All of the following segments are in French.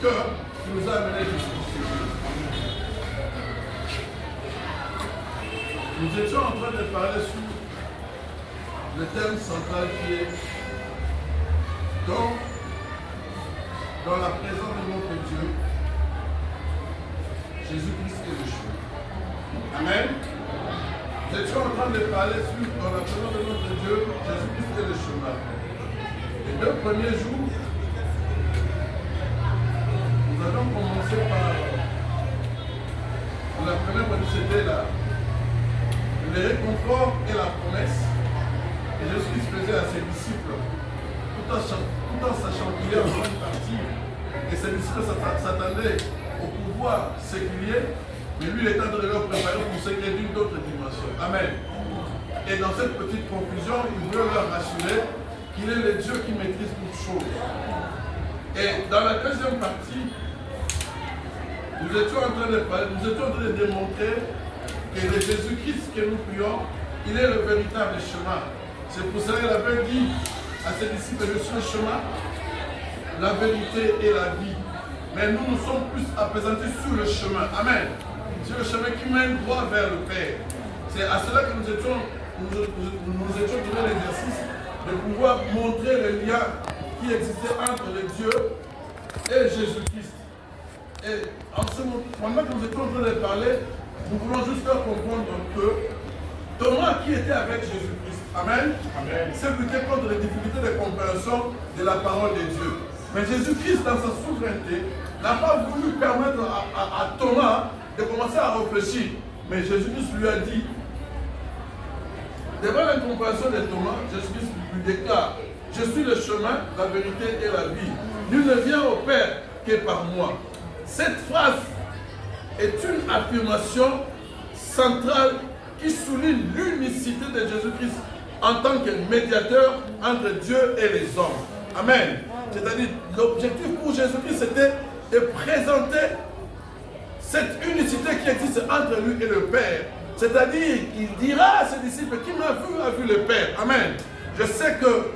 cœur qui nous a amenés jusqu'ici. Nous étions en train de parler sur le thème central qui est dans la présence de notre Dieu, Jésus-Christ est le chemin. Amen. Nous étions en train de parler sur dans la présence de notre Dieu, Jésus-Christ est le chemin. Les 2 premiers jours, nous avons commencé par la première partie, c'était le réconfort et la promesse. Et Jésus-Christ faisait à ses disciples, tout en sachant qu'il est en grande partie, et ses disciples s'attendaient au pouvoir séculier, mais lui il est en train de leur préparer pour ce qui est d'une autre dimension. Amen. Et dans cette petite conclusion, il veut leur rassurer qu'il est le Dieu qui maîtrise toutes choses. Et dans la deuxième partie, nous étions en train de parler, nous étions en train de démontrer que le Jésus-Christ que nous prions, il est le véritable chemin. C'est pour cela qu'il avait dit à ses disciples, je suis le chemin, la vérité et la vie. Mais nous sommes plus apaisantés sur le chemin. Amen. Sur le chemin qui mène droit vers le Père. C'est à cela que nous étions donné l'exercice de pouvoir montrer le lien qui existait entre le Dieu et Jésus-Christ. Et en ce moment, pendant que nous étions en train de parler, nous voulons juste faire comprendre que Thomas qui était avec Jésus-Christ, Amen, s'est lutté contre les difficultés de compréhension de la parole de Dieu. Mais Jésus-Christ, dans sa souveraineté, n'a pas voulu permettre à Thomas de commencer à réfléchir. Mais Jésus-Christ lui a dit, devant l'incompréhension de Thomas, Jésus-Christ lui déclare, je suis le chemin, la vérité et la vie. Nul ne vient au Père que par moi. Cette phrase est une affirmation centrale qui souligne l'unicité de Jésus-Christ en tant que médiateur entre Dieu et les hommes. Amen. C'est-à-dire, l'objectif pour Jésus-Christ, c'était de présenter cette unicité qui existe entre lui et le Père. C'est-à-dire, il dira à ses disciples, qui m'a vu a vu le Père. Amen. Je sais que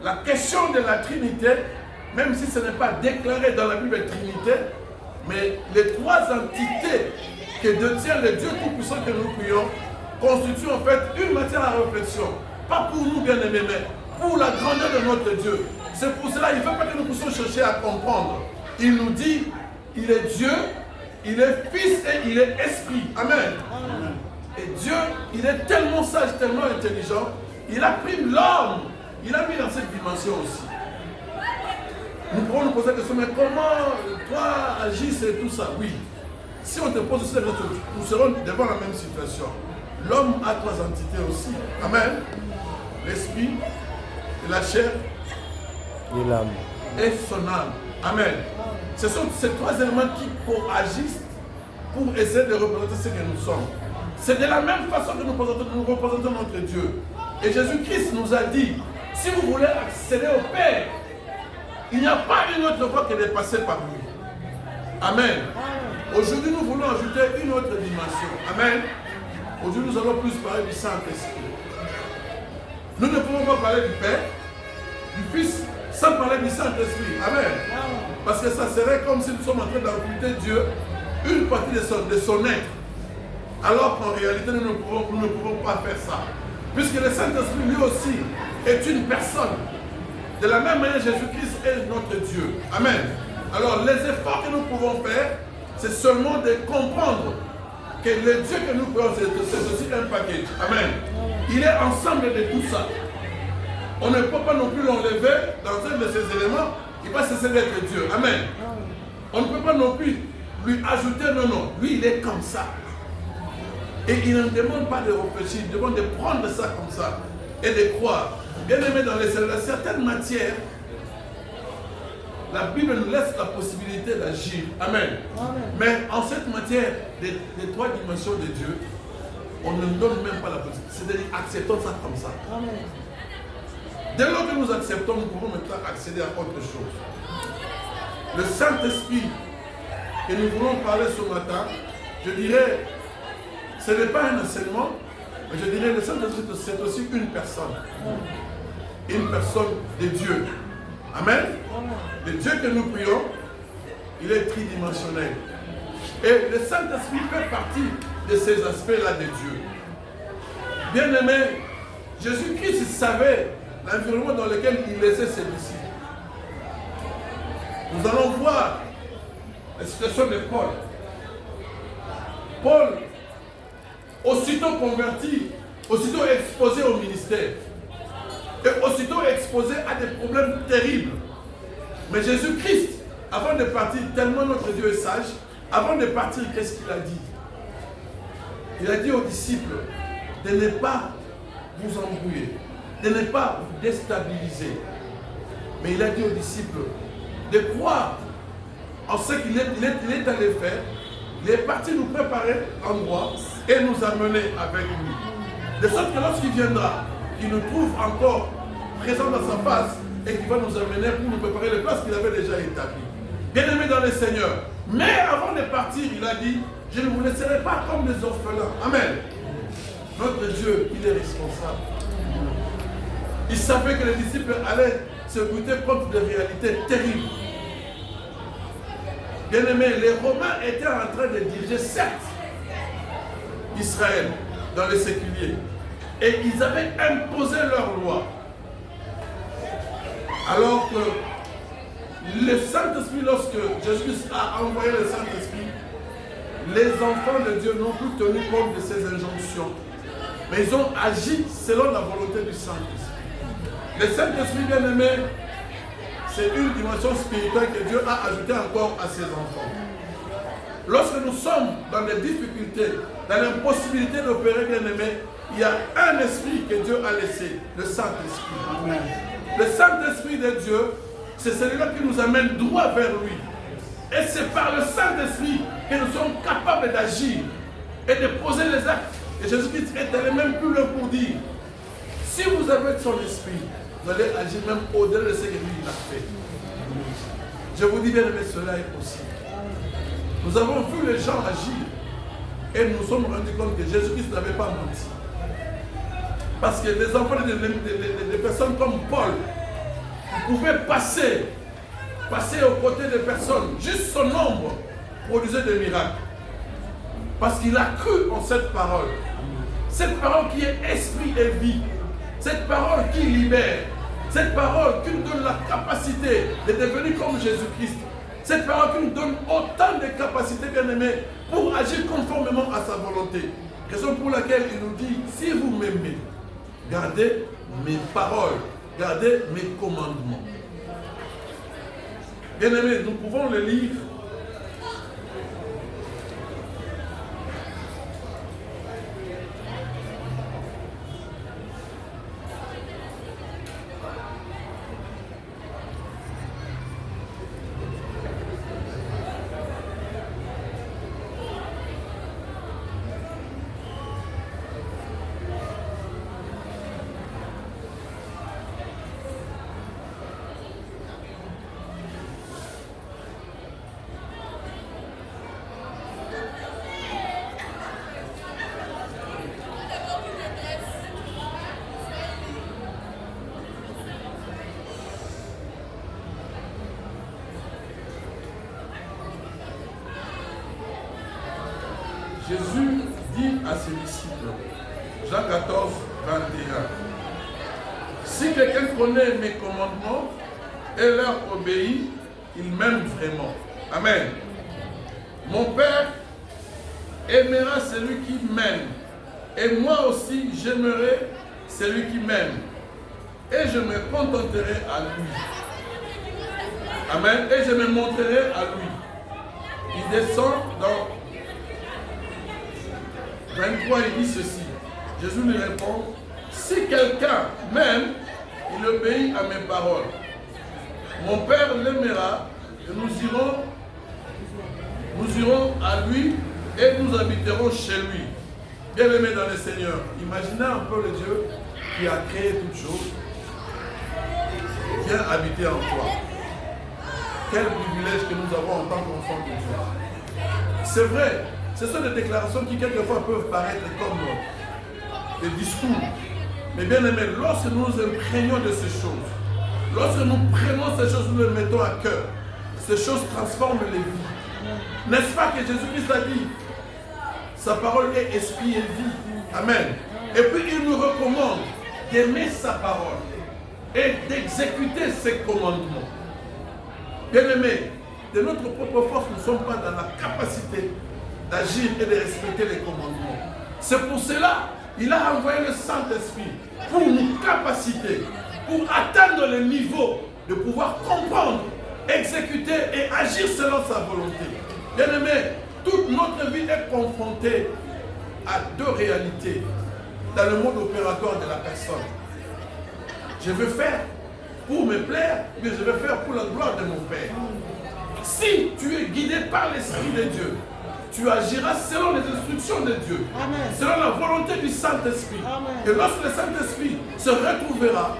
la question de la Trinité, même si ce n'est pas déclaré dans la Bible Trinité, mais les 3 entités que détient le Dieu Tout-Puissant que nous prions, constituent en fait une matière à réflexion. Pas pour nous bien-aimés, mais pour la grandeur de notre Dieu. C'est pour cela qu'il ne faut pas que nous puissions chercher à comprendre. Il nous dit, il est Dieu, il est Fils et il est Esprit. Amen. Et Dieu, il est tellement sage, tellement intelligent, il a pris l'homme, il a mis dans cette dimension aussi. Nous pourrons nous poser la question, mais comment toi agis et tout ça? Oui. Si on te pose cette question, nous serons devant la même situation. L'homme a 3 entités aussi. Amen. L'esprit, la chair et l'âme. Et son âme. Amen. Ce sont ces 3 éléments qui agissent pour essayer de représenter ce que nous sommes. C'est de la même façon que nous représentons notre Dieu. Et Jésus-Christ nous a dit, si vous voulez accéder au Père, il n'y a pas une autre voie que de passer par lui. Amen. Aujourd'hui, nous voulons ajouter une autre dimension. Amen. Aujourd'hui, nous allons plus parler du Saint-Esprit. Nous ne pouvons pas parler du Père, du Fils, sans parler du Saint-Esprit. Amen. Parce que ça serait comme si nous sommes en train d'occulter Dieu une partie de son être. Alors qu'en réalité, nous ne pouvons pas faire ça. Puisque le Saint-Esprit, lui aussi, est une personne. De la même manière, Jésus-Christ est notre Dieu. Amen. Alors, les efforts que nous pouvons faire, c'est seulement de comprendre que le Dieu que nous prions, c'est aussi un package. Amen. Il est ensemble de tout ça. On ne peut pas non plus l'enlever dans un de ces éléments, il va cesser d'être Dieu. Amen. On ne peut pas non plus lui ajouter non. Lui, il est comme ça. Et il ne demande pas de réfléchir, il demande de prendre ça comme ça et de croire. Bien aimé, dans certaines matières, la Bible nous laisse la possibilité d'agir. Amen. Mais en cette matière des 3 dimensions de Dieu, on ne donne même pas la possibilité. C'est-à-dire, acceptons ça comme ça. Amen. Dès lors que nous acceptons, nous pouvons maintenant accéder à autre chose. Le Saint-Esprit que nous voulons parler ce matin, je dirais, ce n'est pas un enseignement, mais je dirais le Saint-Esprit, c'est aussi une personne. Une personne de Dieu. Amen. Le Dieu que nous prions, il est tridimensionnel. Et le Saint-Esprit fait partie de ces aspects-là de Dieu. Bien-aimé, Jésus-Christ savait l'environnement dans lequel il laissait ses disciples. Nous allons voir la situation de Paul. Paul, aussitôt converti, aussitôt exposé au ministère, et aussitôt exposé à des problèmes terribles. Mais Jésus-Christ, avant de partir, tellement notre Dieu est sage, avant de partir, qu'est-ce qu'il a dit? Il a dit aux disciples de ne pas vous embrouiller, de ne pas vous déstabiliser. Mais il a dit aux disciples de croire en ce qu'il est allé faire. Il est parti nous préparer l'endroit et nous amener avec lui. De sorte que lorsqu'il viendra, il nous trouve encore présents dans sa face et qu'il va nous amener pour nous préparer les places qu'il avait déjà établies. Bien-aimés dans le Seigneur. Mais avant de partir, il a dit, je ne vous laisserai pas comme des orphelins. Amen. Notre Dieu, il est responsable. Il savait que les disciples allaient se buter contre des réalités terribles. Bien-aimés, les Romains étaient en train de diriger, certes, Israël dans le séculier. Et ils avaient imposé leur loi. Alors que le Saint-Esprit, lorsque Jésus a envoyé le Saint-Esprit, les enfants de Dieu n'ont plus tenu compte de ces injonctions. Mais ils ont agi selon la volonté du Saint-Esprit. Le Saint-Esprit, bien-aimé, c'est une dimension spirituelle que Dieu a ajoutée encore à ses enfants. Lorsque nous sommes dans des difficultés, dans l'impossibilité d'opérer, bien-aimé, il y a un esprit que Dieu a laissé, le Saint-Esprit. Le Saint-Esprit de Dieu, c'est celui-là qui nous amène droit vers lui. Et c'est par le Saint-Esprit que nous sommes capables d'agir et de poser les actes. Et Jésus-Christ est allé même plus loin pour dire, si vous avez son esprit, vous allez agir même au-delà de ce que lui il a fait. Je vous dis bien, mais cela est possible. Nous avons vu les gens agir et nous nous sommes rendus compte que Jésus-Christ n'avait pas menti. Parce que les enfants de personnes comme Paul pouvaient passer aux côtés de personnes, juste son ombre produisait des miracles. Parce qu'il a cru en cette parole. Cette parole qui est esprit et vie. Cette parole qui libère. Cette parole qui nous donne la capacité de devenir comme Jésus-Christ. Cette parole qui nous donne autant de capacités, bien-aimés, pour agir conformément à sa volonté. Raison pour laquelle il nous dit, si vous m'aimez, gardez mes paroles, gardez mes commandements. Bien-aimés, nous pouvons le lire. Jésus dit à ses disciples, Jean 14, 21, si quelqu'un connaît mes commandements et leur obéit, il m'aime vraiment. Amen. Mon Père aimera celui qui m'aime, et moi aussi j'aimerai celui qui m'aime, et je me contenterai à lui. Amen. Et je me montrerai à lui. Il descend dans 23, il dit ceci. Jésus lui répond, si quelqu'un m'aime, il obéit à mes paroles. Mon Père l'aimera et nous irons à lui et nous habiterons chez lui. Bien-aimés dans le Seigneur, imaginez un peu le Dieu qui a créé toutes choses, vient habiter en toi. Quel privilège que nous avons en tant qu'enfants de Dieu. C'est vrai. Ce sont des déclarations qui quelquefois peuvent paraître comme des discours. Mais bien aimé, lorsque nous nous imprégnons de ces choses, lorsque nous prenons ces choses, nous les mettons à cœur, ces choses transforment les vies. N'est-ce pas que Jésus-Christ a dit, sa parole est esprit et vie. Amen. Et puis il nous recommande d'aimer sa parole et d'exécuter ses commandements. Bien-aimés, de notre propre force, nous ne sommes pas dans la capacité d'agir et de respecter les commandements. C'est pour cela qu'il a envoyé le Saint-Esprit pour nous capaciter, pour atteindre le niveau de pouvoir comprendre, exécuter et agir selon sa volonté. Bien-aimés, toute notre vie est confrontée à deux réalités dans le monde opératoire de la personne. Je veux faire pour me plaire, mais je veux faire pour la gloire de mon Père. Si tu es guidé par l'Esprit de Dieu, tu agiras selon les instructions de Dieu, Amen. Selon la volonté du Saint-Esprit. Et lorsque le Saint-Esprit se retrouvera,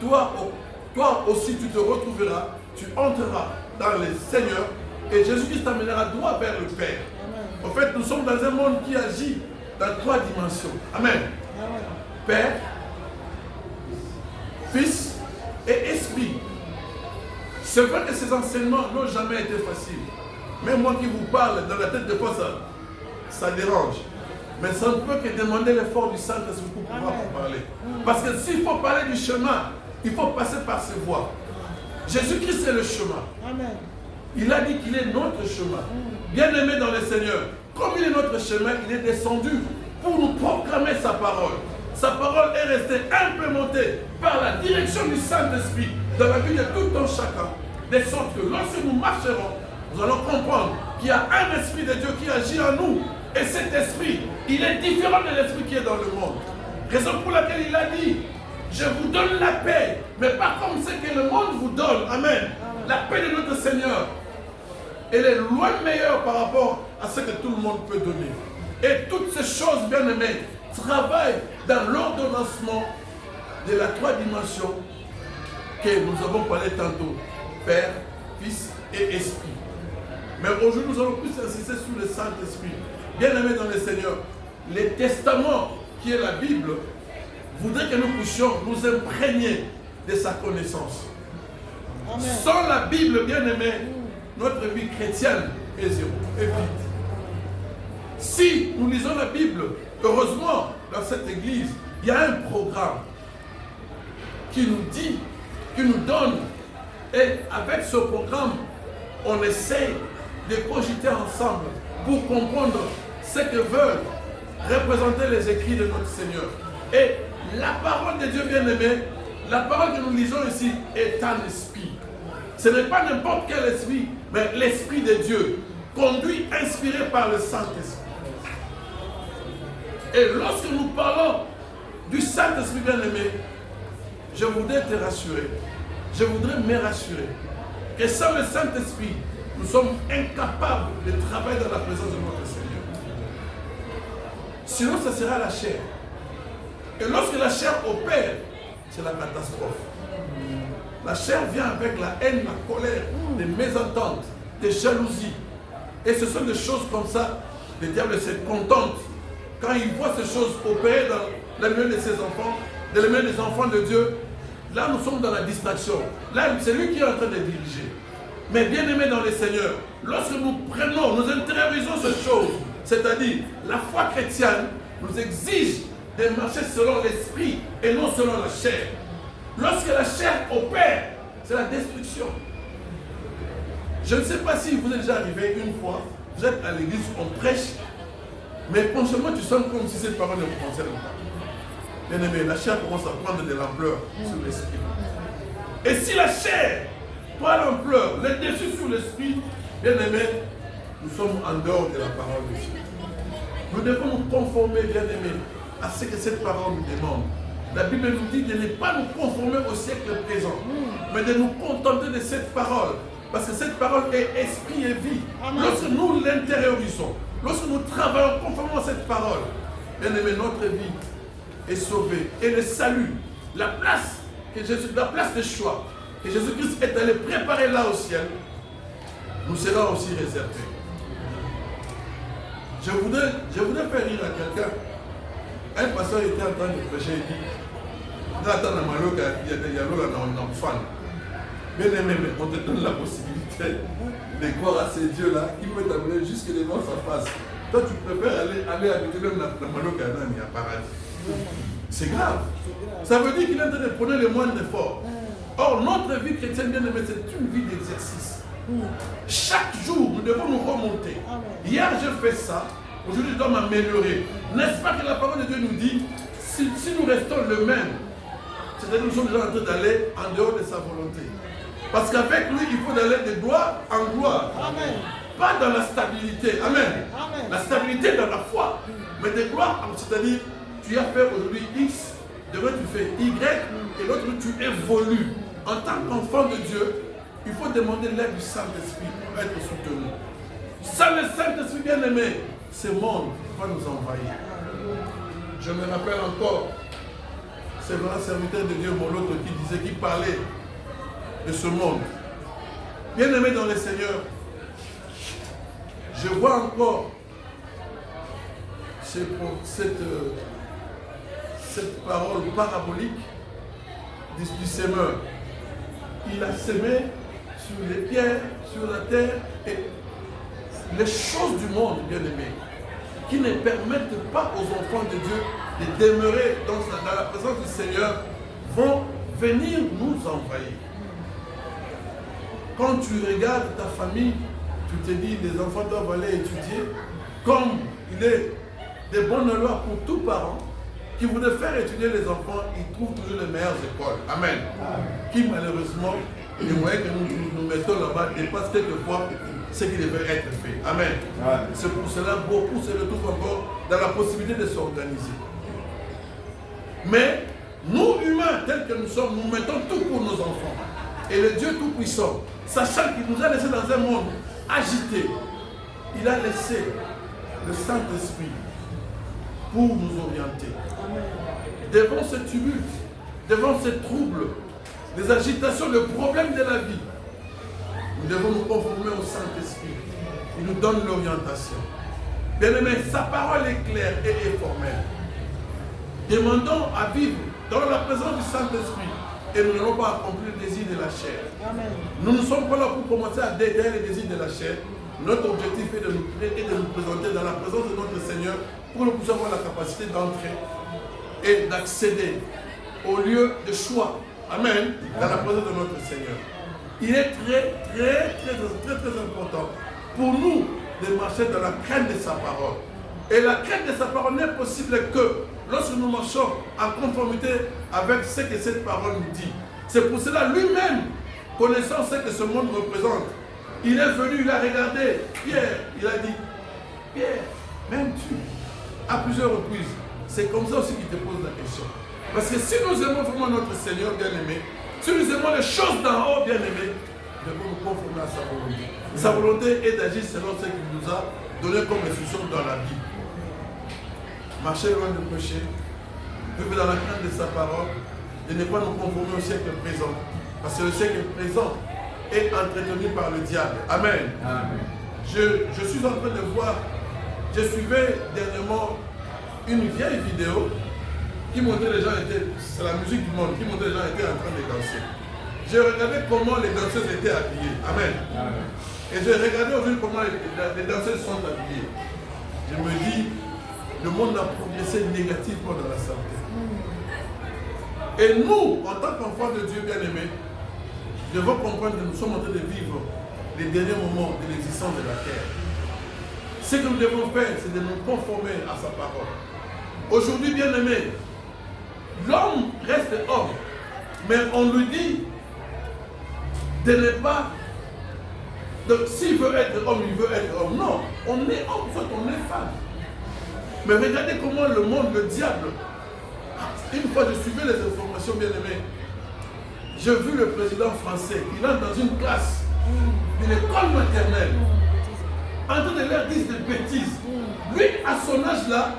toi aussi tu te retrouveras, tu entreras dans le Seigneur et Jésus-Christ t'amènera droit vers le Père. Amen. En fait, nous sommes dans un monde qui agit dans 3 dimensions. Amen. Amen. Père, Fils et Esprit. C'est vrai que ces enseignements n'ont jamais été faciles. Même moi qui vous parle, dans la tête de fois, ça dérange. Mais ça ne peut que demander l'effort du Saint-Esprit pour pouvoir vous parler. Parce que s'il faut parler du chemin, il faut passer par ces voies. Jésus-Christ est le chemin. Amen. Il a dit qu'il est notre chemin. Bien-aimé dans le Seigneur, comme il est notre chemin, il est descendu pour nous proclamer sa parole. Sa parole est restée implémentée par la direction du Saint-Esprit dans la vie de tout un chacun. De sorte que lorsque nous marcherons, nous allons comprendre qu'il y a un esprit de Dieu qui agit en nous. Et cet esprit, il est différent de l'esprit qui est dans le monde. Raison pour laquelle il a dit, je vous donne la paix, mais pas comme ce que le monde vous donne. Amen. La paix de notre Seigneur, elle est loin meilleure par rapport à ce que tout le monde peut donner. Et toutes ces choses, bien aimées, travaillent dans l'ordonnancement de la 3 dimensions que nous avons parlé tantôt. Père, Fils et Esprit. Mais aujourd'hui, nous allons plus insister sur le Saint-Esprit. Bien-aimés dans le Seigneur, le testament qui est la Bible voudrait que nous puissions nous imprégner de sa connaissance. Amen. Sans la Bible, bien-aimés, notre vie chrétienne est zéro, est vide. Si nous lisons la Bible, heureusement, dans cette église, il y a un programme qui nous dit, qui nous donne, et avec ce programme, on essaie de cogiter ensemble pour comprendre ce que veulent représenter les écrits de notre Seigneur. Et la parole de Dieu bien-aimé, la parole que nous lisons ici est un esprit. Ce n'est pas n'importe quel esprit, mais l'esprit de Dieu, conduit, inspiré par le Saint-Esprit. Et lorsque nous parlons du Saint-Esprit bien-aimé, je voudrais te rassurer, je voudrais me rassurer que sans le Saint-Esprit, nous sommes incapables de travailler dans la présence de notre Seigneur. Sinon, ce sera la chair. Et lorsque la chair opère, c'est la catastrophe. La chair vient avec la haine, la colère, des mésententes, des jalousies. Et ce sont des choses comme ça, le diable se contente quand il voit ces choses opérer dans le milieu de ses enfants, dans le milieu des enfants de Dieu. Là, nous sommes dans la distraction. Là, c'est lui qui est en train de diriger. Mais bien aimé dans le Seigneur, lorsque nous prenons, nous intériorisons ces choses, c'est-à-dire la foi chrétienne nous exige de marcher selon l'esprit et non selon la chair. Lorsque la chair opère, c'est la destruction. Je ne sais pas si vous êtes déjà arrivé une fois, vous êtes à l'église, on prêche, mais consciemment tu sens comme si cette parole ne vous concerne pas. Bien aimé, la chair commence à prendre de l'ampleur sur l'esprit. Et si la chair prend l'ampleur, le dessus sur l'esprit, bien aimé, nous sommes en dehors de la parole de Dieu. Nous devons nous conformer, bien aimé, à ce que cette parole nous demande. La Bible nous dit de ne pas nous conformer au siècle présent, mais de nous contenter de cette parole. Parce que cette parole est esprit et vie. Amen. Lorsque nous l'intériorisons, lorsque nous travaillons conformément à cette parole, bien aimé, notre vie est sauvée. Et le salut, la place de choix que Jésus-Christ est allé préparer là au ciel, nous sera aussi réservé. Je voudrais faire rire à quelqu'un. Un pasteur était en train de prêcher, il dit, Bien aimé, mais on te donne la possibilité de croire à ces dieux-là qui peuvent t'amener jusque devant sa face. Toi, tu préfères aller habiter même dans Mano Canani, à paradis. C'est grave. Ça veut dire qu'il est en train de prendre les moindres efforts. Or, notre vie chrétienne, bien aimé, c'est une vie d'exercice. Chaque jour, nous devons nous remonter. Hier, j'ai fait ça. Aujourd'hui, je dois m'améliorer. N'est-ce pas que la parole de Dieu nous dit, si nous restons le même, c'est-à-dire que nous sommes déjà en train d'aller en dehors de sa volonté. Parce qu'avec lui, il faut aller de gloire en gloire. Amen. Pas dans la stabilité. Amen. Amen. La stabilité dans la foi. Mais de gloire, c'est-à-dire, tu as fait aujourd'hui X, demain tu fais Y, et l'autre tu évolues. En tant qu'enfant de Dieu, il faut demander l'aide du Saint-Esprit pour être soutenu. Sans le Saint-Esprit bien-aimé, ce monde va nous envahir. Je me rappelle encore, ce grand serviteur de Dieu, Moloto, qui parlait de ce monde. Bien-aimé dans le Seigneur, je vois encore cette parole parabolique du semeur. Il a semé sur les pierres, sur la terre, et les choses du monde, bien-aimé, qui ne permettent pas aux enfants de Dieu de demeurer dans la présence du Seigneur, vont venir nous envahir. Quand tu regardes ta famille, tu te dis, les enfants doivent aller étudier, comme il est de bonne loi pour tous parents, qui voulaient faire étudier les enfants, ils trouvent toujours les meilleures écoles. Amen. Qui malheureusement, les moyens que nous mettons là-bas dépassent quelquefois ce qui devait être fait. Amen. C'est pour cela que beaucoup se retrouvent encore dans la possibilité de s'organiser. Mais nous, humains, tels que nous sommes, nous mettons tout pour nos enfants. Et le Dieu Tout-Puissant, sachant qu'il nous a laissés dans un monde agité, il a laissé le Saint-Esprit pour nous orienter. Amen. Devant ce tumulte, devant ces troubles, les agitations, le problème de la vie, nous devons nous conformer au Saint-Esprit. Il nous donne l'orientation. Bien-aimé, sa parole est claire et est formelle. Demandons à vivre dans la présence du Saint-Esprit et nous n'allons pas accomplir le désir de la chair. Amen. Nous ne sommes pas là pour commencer à dégainer les désirs de la chair. Notre objectif est de nous créer et de nous présenter dans la présence de notre Seigneur pour que nous puissions avoir la capacité d'entrer et d'accéder au lieu de choix. Amen. Dans la présence de notre Seigneur. Il est très important pour nous de marcher dans la crainte de sa parole. Et la crainte de sa parole n'est possible que lorsque nous marchons en conformité avec ce que cette parole nous dit. C'est pour cela lui-même, connaissant ce que ce monde représente, il est venu, il a regardé Pierre, il a dit, Pierre, m'aimes-tu? À plusieurs reprises. C'est comme ça aussi qu'il te pose la question. Parce que si nous aimons vraiment notre Seigneur bien-aimé, si nous aimons les choses d'en haut bien-aimé, nous devons nous conformer à sa volonté. Sa volonté est d'agir selon ce qu'il nous a donné comme instruction dans la Bible. Marcher loin du péché, vivre dans la crainte de sa parole, de ne pas nous conformer au siècle présent. Parce que le siècle présent est entretenu par le diable. Amen. Amen. Je suis en train de voir, je suivais dernièrement une vieille vidéo qui montrait les gens étaient, c'est la musique du monde, qui montrait les gens étaient en train de danser. J'ai regardé comment les danseuses étaient habillées. Amen. Amen. Et j'ai regardé aujourd'hui comment les danseuses sont habillées. Je me dis, le monde a progressé négativement dans la santé. Et nous, en tant qu'enfants de Dieu bien-aimés, devons comprendre que nous sommes en train de vivre les derniers moments de l'existence de la terre. Ce que nous devons faire, c'est de nous conformer à sa parole. Aujourd'hui, bien-aimés, l'homme reste homme, mais on lui dit de ne pas... Donc, s'il veut être homme, il veut être homme. Non, on est homme, soit on est femme. Mais regardez comment le monde, le diable, une fois je suivais les informations bien-aimées, j'ai vu le président français, il entre dans une classe de l'école maternelle, en train de leur dire des bêtises. Lui, à son âge là,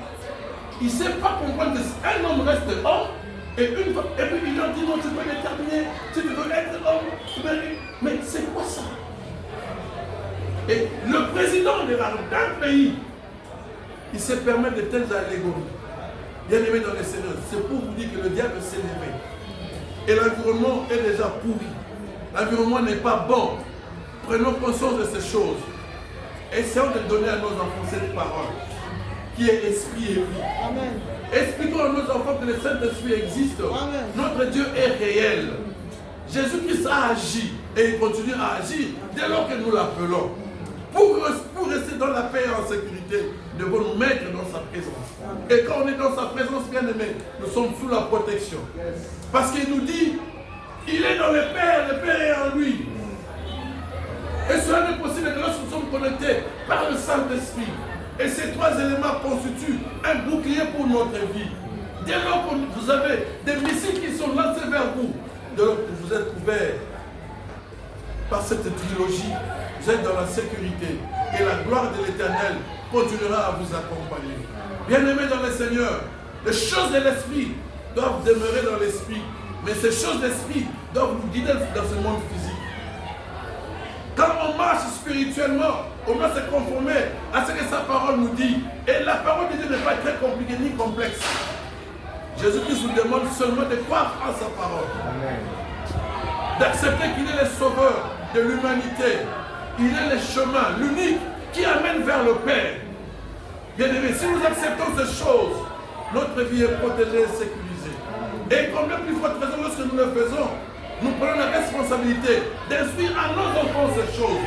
il ne sait pas comprendre qu'un homme reste homme, et puis il leur dit non, tu peux déterminer, si tu veux être homme, mais c'est quoi ça? Et le président d'un pays, il se permet de telles allégories. Bien aimé dans le Seigneur, c'est pour vous dire que le diable s'est levé. Et l'environnement est déjà pourri. l'environnement n'est pas bon. Prenons conscience de ces choses. Essayons de donner à nos enfants cette parole qui est esprit et vie. Amen. Expliquons à nos enfants que le Saint-Esprit existe. Amen. Notre Dieu est réel. Jésus-Christ a agi et il continue à agir dès lors que nous l'appelons. Pour rester dans la paix et en sécurité, nous devons nous mettre dans sa présence. Et quand on est dans sa présence, bien aimé, nous sommes sous la protection. Parce qu'il nous dit, il est dans le Père est en lui. Et cela n'est possible que lorsque nous sommes connectés par le Saint-Esprit. Et ces trois éléments constituent un bouclier pour notre vie. Dès lors que vous avez des missiles qui sont lancés vers vous, dès lors que vous êtes couverts par cette trilogie, vous êtes dans la sécurité et la gloire de l'Éternel continuera à vous accompagner. Bien-aimés dans le Seigneur, les choses de l'Esprit doivent demeurer dans l'Esprit, mais ces choses d'Esprit doivent nous guider dans ce monde physique. Quand on marche spirituellement, on doit se conformer à ce que sa parole nous dit. Et la parole de Dieu n'est pas très compliquée ni complexe. Jésus-Christ nous demande seulement de croire en sa parole. D'accepter qu'il est le sauveur de l'humanité. Il est le chemin, l'unique qui amène vers le Père. Bien aimé, si nous acceptons ces choses, notre vie est protégée et sécurisée. Et combien plus forte raison lorsque nous le faisons, nous prenons la responsabilité d'instruire à nos enfants ces choses.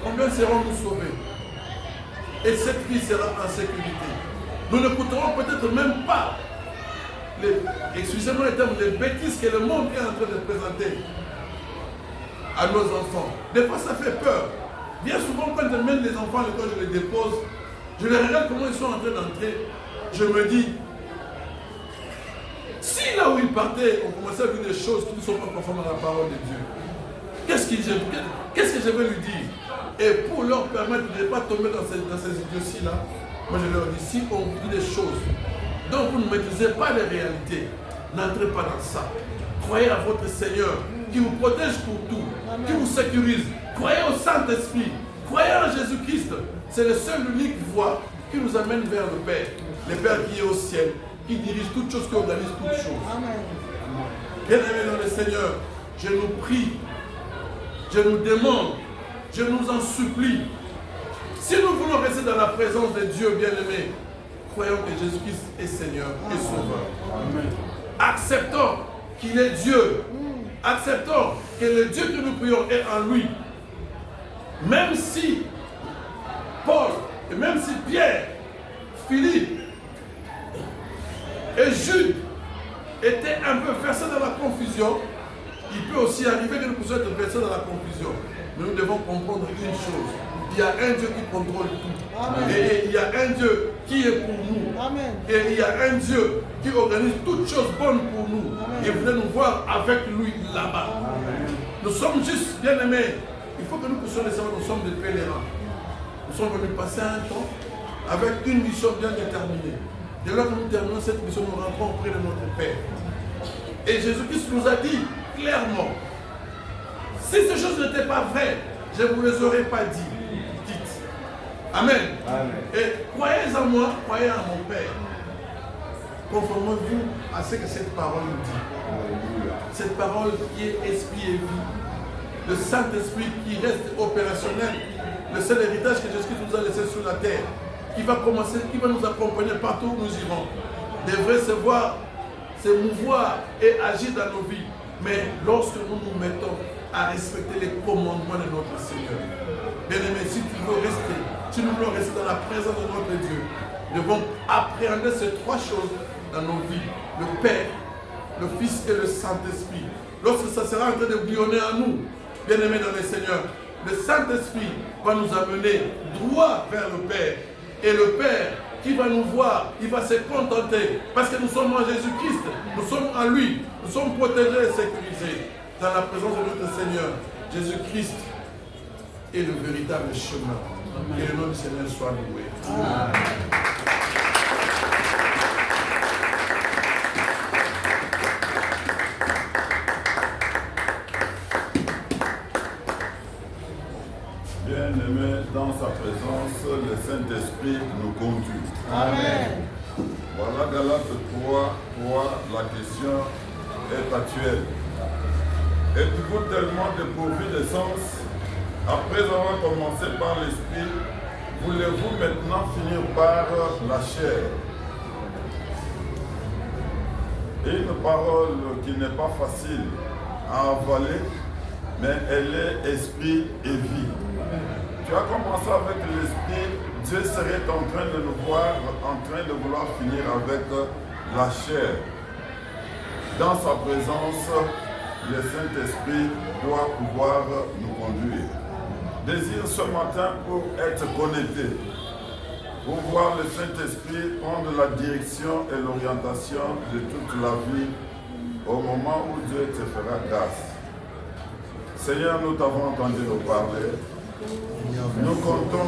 Combien serons-nous sauvés? Et cette vie sera en sécurité. Nous n'écouterons peut-être même pas excusez-moi le terme, les bêtises que le monde est en train de présenter à nos enfants. Des fois, ça fait peur. Bien souvent, quand je mène les enfants à l'école, je les dépose, je les regarde comment ils sont en train d'entrer. Je me dis, si là où ils partaient, on commençait à vivre des choses qui ne sont pas conformes à la parole de Dieu, qu'est-ce que je vais lui dire? Et pour leur permettre de ne pas tomber dans ces idioties-là, moi je leur dis, si on vous dit des choses dont vous ne maîtrisez pas les réalités, n'entrez pas dans ça. Croyez à votre Seigneur qui vous protège pour tout, qui vous sécurise. Croyez au Saint-Esprit, croyez en Jésus-Christ. C'est la seule unique voie qui nous amène vers le Père. Le Père qui est au ciel, qui dirige toutes choses, qui organise toutes choses. Bien-aimés dans le Seigneur, je nous prie, je nous demande, je nous en supplie. Si nous voulons rester dans la présence de Dieu, bien-aimés, croyons que Jésus-Christ est Seigneur et Sauveur. Amen. Acceptons qu'il est Dieu. Acceptons que le Dieu que nous prions est en lui. Même si Paul, et même si Pierre, Philippe et Jude étaient un peu versés dans la confusion, il peut aussi arriver que nous puissions être versés dans la confusion. Mais nous devons comprendre une chose. Il y a un Dieu qui contrôle tout. Amen. Et il y a un Dieu qui est pour nous. Amen. Et il y a un Dieu qui organise toutes choses bonnes pour nous. Amen. Et venez nous voir avec lui là-bas. Nous sommes juste bien-aimés. Il faut que nous puissions les savoir, nous sommes des pèlerins. Nous sommes venus passer un temps avec une mission bien déterminée. Dès lors que nous terminons cette mission, nous rentrons auprès de notre Père. Et Jésus-Christ nous a dit clairement, si ces choses n'étaient pas vraies, je ne vous les aurais pas dit. Amen. Amen. Et croyez en moi, croyez en mon Père. Conformez-vous à ce que cette parole nous dit. Alléluia. Cette parole qui est esprit et vie. Le Saint-Esprit qui reste opérationnel. Le seul héritage que Jésus nous a laissé sur la terre. Qui va commencer, qui va nous accompagner partout où nous irons. Devrait se mouvoir et agir dans nos vies. Mais lorsque nous nous mettons à respecter les commandements de notre Seigneur. Bien-aimé, si tu veux rester, si nous voulons rester dans la présence de notre Dieu, nous devons appréhender ces trois choses dans nos vies. Le Père, le Fils et le Saint-Esprit. Lorsque ça sera en train de bouillonner en nous, bien-aimés dans le Seigneur, le Saint-Esprit va nous amener droit vers le Père. Et le Père qui va nous voir, il va se contenter. Parce que nous sommes en Jésus-Christ, nous sommes en lui, nous sommes protégés et sécurisés. Dans la présence de notre Seigneur, Jésus-Christ est le véritable chemin. Amen. Que le nom du Seigneur soit loué. Amen. Bien-aimé, dans sa présence, le Saint-Esprit nous conduit. Amen. Voilà Galates 3, la question est actuelle. Êtes-vous tellement dépourvu de sens? Après avoir commencé par l'esprit, voulez-vous maintenant finir par la chair? Une parole qui n'est pas facile à avaler, mais elle est esprit et vie. Tu as commencé avec l'esprit, Dieu serait en train de nous voir, en train de vouloir finir avec la chair. Dans sa présence, le Saint-Esprit doit pouvoir nous conduire. Désire ce matin pour être connecté, pour voir le Saint-Esprit prendre la direction et l'orientation de toute la vie au moment où Dieu te fera grâce. Seigneur, nous t'avons entendu nous parler. Nous comptons